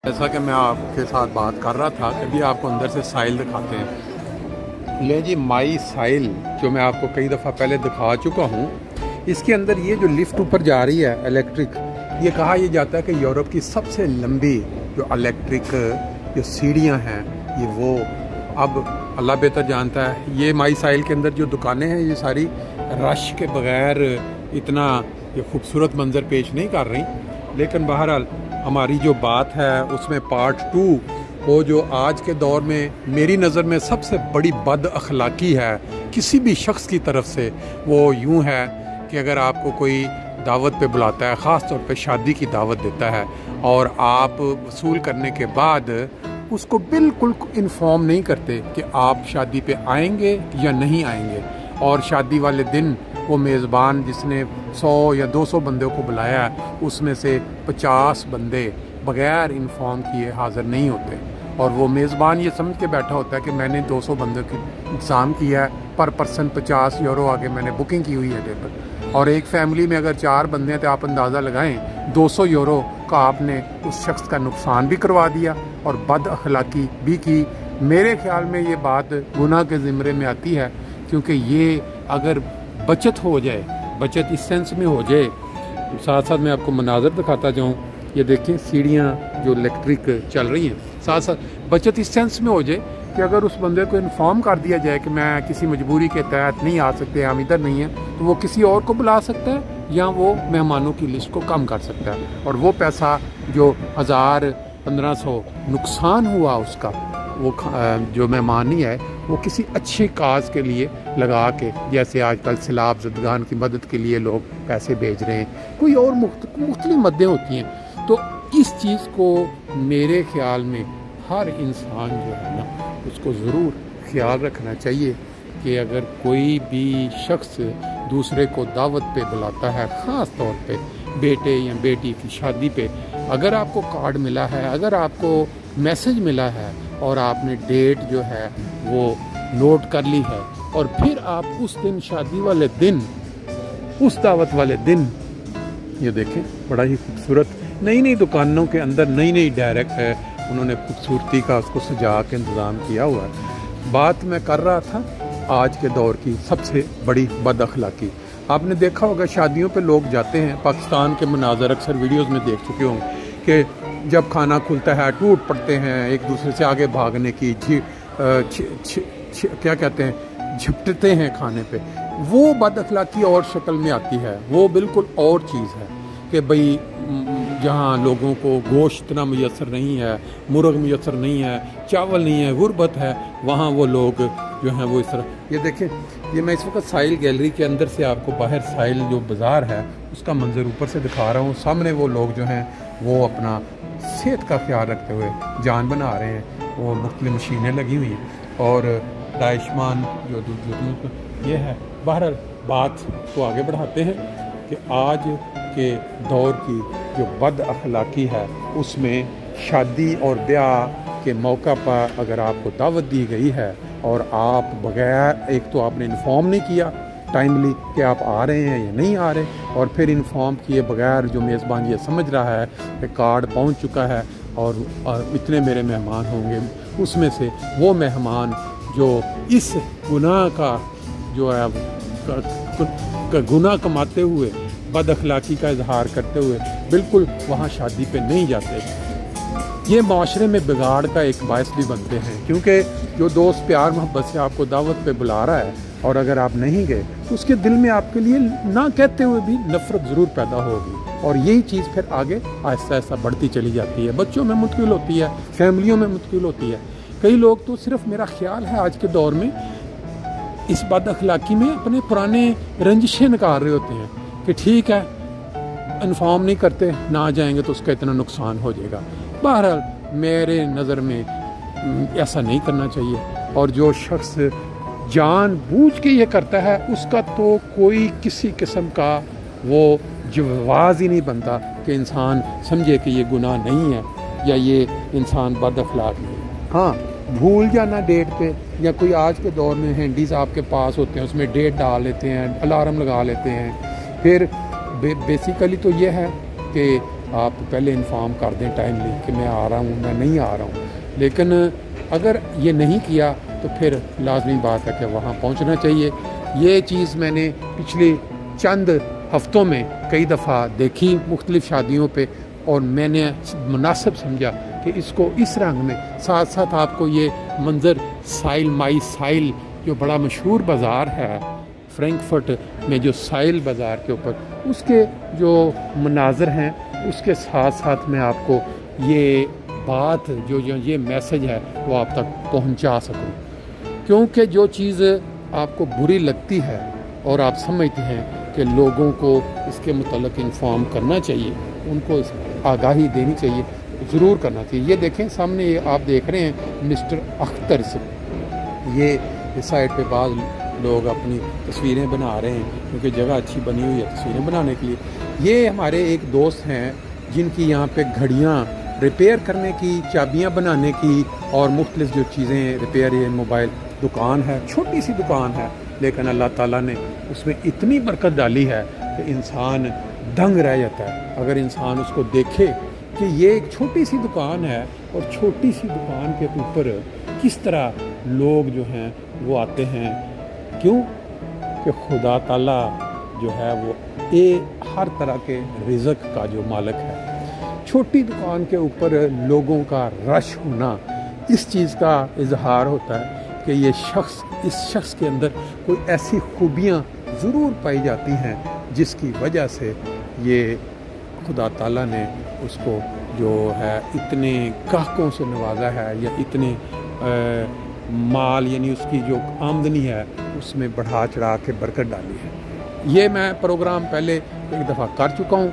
جیسا کہ میں آپ کے ساتھ بات کر رہا تھا کہ بھی آپ کو اندر سے سائل دکھاتے ہیں. لیں جی مائی سائل جو میں آپ کو کئی دفعہ پہلے دکھا چکا ہوں. اس کے اندر یہ جو لفٹ اوپر جا رہی ہے الیکٹرک، یہ کہا یہ جاتا ہے کہ یورپ کی سب سے لمبی جو الیکٹرک جو سیڑھیاں ہیں یہ وہ اب اللہ بہتر جانتا ہے. یہ مائی سائل کے اندر جو دکانیں ہیں یہ ساری رش کے بغیر اتنا یہ خوبصورت منظر پیش نہیں کر رہی، لیکن بہرحال ہماری جو بات ہے اس میں پارٹ 2 وہ جو آج کے دور میں میری نظر میں سب سے بڑی بد اخلاقی ہے کسی بھی شخص کی طرف سے، وہ یوں ہے کہ اگر آپ کو کوئی دعوت پہ بلاتا ہے، خاص طور پہ شادی کی دعوت دیتا ہے، اور آپ وصول کرنے کے بعد اس کو بالکل انفارم نہیں کرتے کہ آپ شادی پہ آئیں گے یا نہیں آئیں گے، اور شادی والے دن وہ میزبان جس نے 100 یا 200 بندوں کو بلایا ہے اس میں سے 50 بندے بغیر انفارم کیے حاضر نہیں ہوتے، اور وہ میزبان یہ سمجھ کے بیٹھا ہوتا ہے کہ میں نے 200 بندوں کی انتظام کیا ہے، پر پرسن 50 یورو آگے میں نے بکنگ کی ہوئی ہے ٹیبل. اور ایک فیملی میں اگر 4 بندے ہیں تو آپ اندازہ لگائیں 200 یورو کا آپ نے اس شخص کا نقصان بھی کروا دیا اور بد اخلاقی بھی کی. میرے خیال میں یہ بات گناہ کے زمرے میں آتی ہے، کیونکہ یہ اگر بچت ہو جائے، بچت اس سینس میں ہو جائے. ساتھ ساتھ میں آپ کو مناظر دکھاتا جاؤں، یہ دیکھیں سیڑھیاں جو الیکٹرک چل رہی ہیں، ساتھ ساتھ بچت اس سینس میں ہو جائے کہ اگر اس بندے کو انفارم کر دیا جائے کہ میں کسی مجبوری کے تحت نہیں آ سکتے، ہم ادھر نہیں ہیں، تو وہ کسی اور کو بلا سکتا ہے یا وہ مہمانوں کی لسٹ کو کم کر سکتا ہے، اور وہ پیسہ جو 1000-1500 نقصان ہوا اس کا، وہ جو مہمان نہیں آئے وہ کسی اچھی کاز کے لیے لگا کے، جیسے آج کل سیلاب زدگان کی مدد کے لیے لوگ پیسے بھیج رہے ہیں، کوئی اور مختلف مدیں ہوتی ہیں. تو اس چیز کو میرے خیال میں ہر انسان جو ہے نا اس کو ضرور خیال رکھنا چاہیے کہ اگر کوئی بھی شخص دوسرے کو دعوت پہ بلاتا ہے، خاص طور پہ بیٹے یا بیٹی کی شادی پہ، اگر آپ کو کارڈ ملا ہے، اگر آپ کو میسج ملا ہے اور آپ نے ڈیٹ جو ہے وہ نوٹ کر لی ہے، اور پھر آپ اس دن شادی والے دن، اس دعوت والے دن، یہ دیکھیں بڑا ہی خوبصورت نئی دکانوں کے اندر نئی ڈائریکٹ ہے، انہوں نے خوبصورتی کا اس کو سجا کے انتظام کیا ہوا ہے. بات میں کر رہا تھا آج کے دور کی سب سے بڑی بد اخلاقی. آپ نے دیکھا ہوگا شادیوں پہ لوگ جاتے ہیں، پاکستان کے مناظر اکثر ویڈیوز میں دیکھ چکے ہوں کہ جب کھانا کھلتا ہے ٹوٹ پڑتے ہیں ایک دوسرے سے آگے بھاگنے کی، کیا کہتے ہیں، جھپٹتے ہیں کھانے پہ. وہ بد اخلاقی اور شکل میں آتی ہے، وہ بالکل اور چیز ہے کہ بھئی جہاں لوگوں کو گوشت اتنا میسر نہیں ہے، مرغ میسر نہیں ہے، چاول نہیں ہے، غربت ہے، وہاں وہ لوگ جو ہیں وہ اس طرح. یہ دیکھیں، یہ میں اس وقت ساحل گیلری کے اندر سے آپ کو باہر ساحل جو بازار ہے اس کا منظر اوپر سے دکھا رہا ہوں. سامنے وہ لوگ جو ہیں وہ اپنا صحت کا خیال رکھتے ہوئے جان بنا رہے ہیں، وہ مختلف مشینیں لگی ہوئی ہیں اور داعشمان جو یہ ہے. بہرحال بات کو آگے بڑھاتے ہیں کہ آج کے دور کی جو بد اخلاقی ہے اس میں شادی اور بیاہ کے موقع پر اگر آپ کو دعوت دی گئی ہے اور آپ بغیر، ایک تو آپ نے انفارم نہیں کیا ٹائملی کہ آپ آ رہے ہیں یا نہیں آ رہے، اور پھر انفارم کیے بغیر جو میزبان یہ سمجھ رہا ہے کہ کارڈ پہنچ چکا ہے اور اتنے میرے مہمان ہوں گے، اس میں سے وہ مہمان جو اس گناہ کا جو ہے گناہ کماتے ہوئے، بد اخلاقی کا اظہار کرتے ہوئے بالکل وہاں شادی پہ نہیں جاتے، یہ معاشرے میں بگاڑ کا ایک باعث بھی بنتے ہیں. کیونکہ جو دوست پیار محبت سے آپ کو دعوت پہ بلا رہا ہے اور اگر آپ نہیں گئے تو اس کے دل میں آپ کے لیے نہ کہتے ہوئے بھی نفرت ضرور پیدا ہوگی، اور یہی چیز پھر آگے آہستہ آہستہ بڑھتی چلی جاتی ہے، بچوں میں منتقل ہوتی ہے، فیملیوں میں منتقل ہوتی ہے. کئی لوگ تو صرف میرا خیال ہے آج کے دور میں اس بد اخلاقی میں اپنے پرانے رنجشیں نکال رہے ہوتے ہیں کہ ٹھیک ہے انفارم نہیں کرتے، نہ جائیں گے تو اس کا اتنا نقصان ہو جائے گا. بہرحال میرے نظر میں ایسا نہیں کرنا چاہیے، اور جو شخص جان بوجھ کے یہ کرتا ہے اس کا تو کوئی کسی قسم کا وہ جواز ہی نہیں بنتا کہ انسان سمجھے کہ یہ گناہ نہیں ہے یا یہ انسان بد اخلاق نہیں ہے. ہاں، بھول جانا ڈیٹ پہ، یا کوئی آج کے دور میں ہینڈیز آپ کے پاس ہوتے ہیں اس میں ڈیٹ ڈال لیتے ہیں، الارم لگا لیتے ہیں. پھر بیسیکلی تو یہ ہے کہ آپ پہلے انفارم کر دیں ٹائملی کہ میں آ رہا ہوں، میں نہیں آ رہا ہوں. لیکن اگر یہ نہیں کیا تو پھر لازمی بات ہے کہ وہاں پہنچنا چاہیے. یہ چیز میں نے پچھلے چند ہفتوں میں کئی دفعہ دیکھی مختلف شادیوں پہ، اور میں نے مناسب سمجھا کہ اس کو اس رنگ میں ساتھ ساتھ آپ کو یہ منظر سائل مائی سائل جو بڑا مشہور بازار ہے فرینکفرٹ میں، جو سائل بازار کے اوپر اس کے جو مناظر ہیں اس کے ساتھ ساتھ میں آپ کو یہ بات جو یہ میسج ہے وہ آپ تک پہنچا سکوں. کیونکہ جو چیز آپ کو بری لگتی ہے اور آپ سمجھتے ہیں کہ لوگوں کو اس کے متعلق انفارم کرنا چاہیے، ان کو اس آگاہی دینی چاہیے، ضرور کرنا چاہیے. یہ دیکھیں سامنے یہ آپ دیکھ رہے ہیں مسٹر اختر سے، یہ اس سائڈ پہ بعض لوگ اپنی تصویریں بنا رہے ہیں کیونکہ جگہ اچھی بنی ہوئی ہے تصویریں بنانے کے لیے. یہ ہمارے ایک دوست ہیں جن کی یہاں پہ گھڑیاں ریپیئر کرنے کی، چابیاں بنانے کی اور مختلف جو چیزیں ریپیئر، یہ موبائل دکان ہے، چھوٹی سی دکان ہے، لیکن اللہ تعالیٰ نے اس میں اتنی برکت ڈالی ہے کہ انسان دنگ رہ جاتا ہے اگر انسان اس کو دیکھے کہ یہ ایک چھوٹی سی دکان ہے اور چھوٹی سی دکان کے اوپر کس طرح لوگ جو ہیں وہ آتے ہیں. کیوں کہ خدا تعالیٰ جو ہے وہ ہر طرح کے رزق کا جو مالک ہے. چھوٹی دکان کے اوپر لوگوں کا رش ہونا اس چیز کا اظہار ہوتا ہے کہ یہ اس شخص کے اندر کوئی ایسی خوبیاں ضرور پائی جاتی ہیں جس کی وجہ سے یہ خدا تعالیٰ نے اس کو جو ہے اتنے گاہکوں سے نوازا ہے، یا اتنے مال یعنی اس کی جو آمدنی ہے اس میں بڑھا چڑھا کے برکت ڈالی ہے. یہ میں پروگرام پہلے ایک دفعہ کر چکا ہوں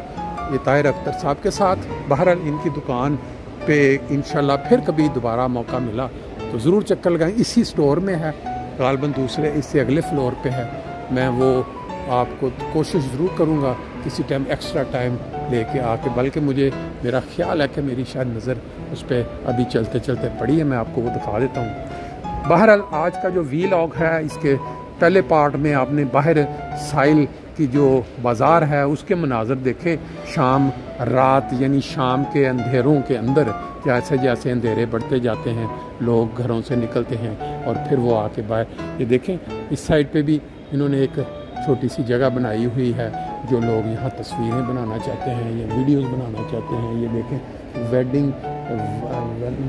یہ طاہر اختر صاحب کے ساتھ. بہرحال ان کی دکان پہ انشاءاللہ پھر کبھی دوبارہ موقع ملا تو ضرور چکر لگائیں. اسی سٹور میں ہے، غالباً دوسرے اس سے اگلے فلور پہ ہے. میں وہ آپ کو کوشش ضرور کروں گا کسی ٹائم ایکسٹرا ٹائم لے کے آ کے، بلکہ میرا خیال ہے کہ میری شاید نظر اس پہ ابھی چلتے چلتے پڑی ہے، میں آپ کو وہ دکھا دیتا ہوں. بہرحال آج کا جو ویلاگ ہے اس کے پہلے پارٹ میں آپ نے باہر سائل کی جو بازار ہے اس کے مناظر دیکھے. شام رات یعنی شام کے اندھیروں کے اندر جیسے جیسے اندھیرے بڑھتے جاتے ہیں لوگ گھروں سے نکلتے ہیں اور پھر وہ آ کے باہر. یہ دیکھیں اس سائڈ پہ بھی انہوں نے ایک چھوٹی سی جگہ بنائی ہوئی ہے، جو لوگ یہاں تصویریں بنانا چاہتے ہیں یا ویڈیوز بنانا چاہتے ہیں. یہ دیکھیں ویڈنگ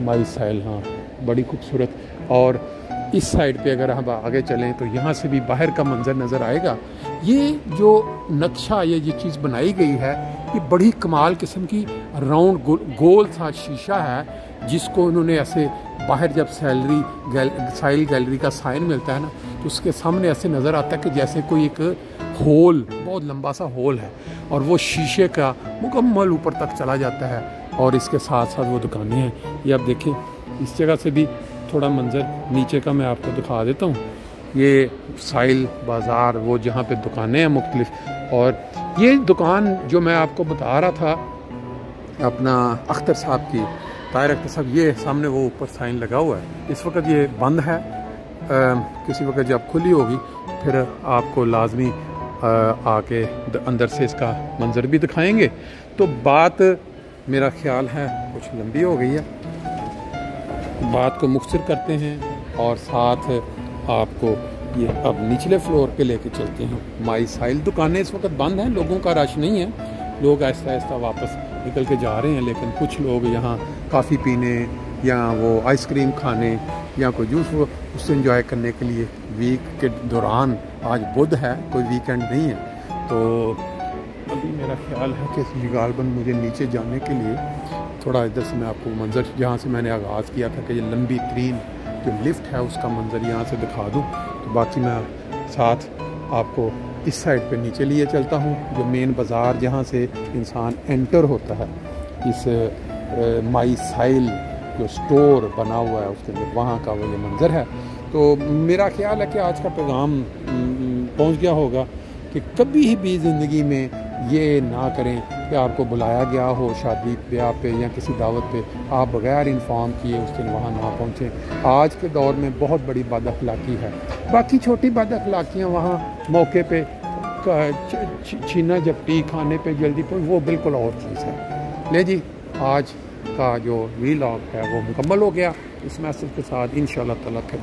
مائی سائل، ہاں بڑی خوبصورت. اور اس سائڈ پہ اگر ہم آگے چلیں تو یہاں سے بھی باہر کا منظر نظر آئے گا. یہ جو نقشہ یہ چیز بنائی گئی ہے یہ بڑی کمال قسم کی راؤنڈ گول سا شیشہ ہے جس کو انہوں نے ایسے باہر جب سائل گیلری کا سائن ملتا ہے نا تو اس کے سامنے ایسے نظر آتا ہے کہ جیسے کوئی ایک ہول، بہت لمبا سا ہول ہے اور وہ شیشے کا مکمل اوپر تک چلا جاتا ہے. اور اس کے ساتھ ساتھ وہ دکانیں ہیں. یہ آپ دیکھیں اس جگہ سے بھی تھوڑا منظر نیچے کا میں آپ کو دکھا دیتا ہوں. یہ سائل بازار وہ جہاں پہ دکانیں ہیں مختلف. اور یہ دکان جو میں آپ کو بتا رہا تھا اپنا اختر صاحب کی، طاہر اختر صاحب، یہ سامنے وہ اوپر سائن لگا ہوا ہے. اس وقت یہ بند ہے، کسی وقت جب کھلی ہوگی پھر آپ کو لازمی آ کے اندر سے اس کا منظر بھی دکھائیں گے. تو بات میرا خیال ہے کچھ لمبی ہو گئی ہے، بات کو مختصر کرتے ہیں اور ساتھ آپ کو یہ اب نچلے فلور پہ لے کے چلتے ہیں. مائی سائل دکانیں اس وقت بند ہیں، لوگوں کا رش نہیں ہے، لوگ آہستہ آہستہ واپس نکل کے جا رہے ہیں. لیکن کچھ لوگ یہاں کافی پینے یا وہ آئس کریم کھانے یا کوئی جوس اس سے انجوائے کرنے کے لیے ویک کے دوران، آج بدھ ہے کوئی ویکینڈ نہیں ہے، تو ابھی میرا خیال ہے کہ غالباً مجھے نیچے جانے کے لیے تھوڑا ادھر سے میں آپ کو منظر جہاں سے میں نے آغاز کیا تھا کہ یہ لمبی ترین جو لفٹ ہے اس کا منظر یہاں سے دکھا دوں. تو باقی میں ساتھ آپ کو اس سائڈ پہ نیچے لیے چلتا ہوں جو مین بازار جہاں سے انسان انٹر ہوتا ہے اس مائی سائل جو سٹور بنا ہوا ہے اس کے اندر، وہاں کا وہ یہ منظر ہے. تو میرا خیال ہے کہ آج کا پیغام پہنچ گیا ہوگا کہ کبھی بھی زندگی میں یہ نہ کریں کہ آپ کو بلایا گیا ہو شادی بیاہ پہ یا کسی دعوت پہ، آپ بغیر انفارم کیے اس دن وہاں نہ پہنچیں. آج کے دور میں بہت بڑی بد اخلاقی ہے. باقی چھوٹی بد اخلاقیاں وہاں موقع پہ چھینا جھپٹی کھانے پہ جلدی پہ وہ بالکل اور چیز ہے. لے جی آج کا جو ویلاگ ہے وہ مکمل ہو گیا. اس میسج کے ساتھ انشاءاللہ تعالیٰ پھر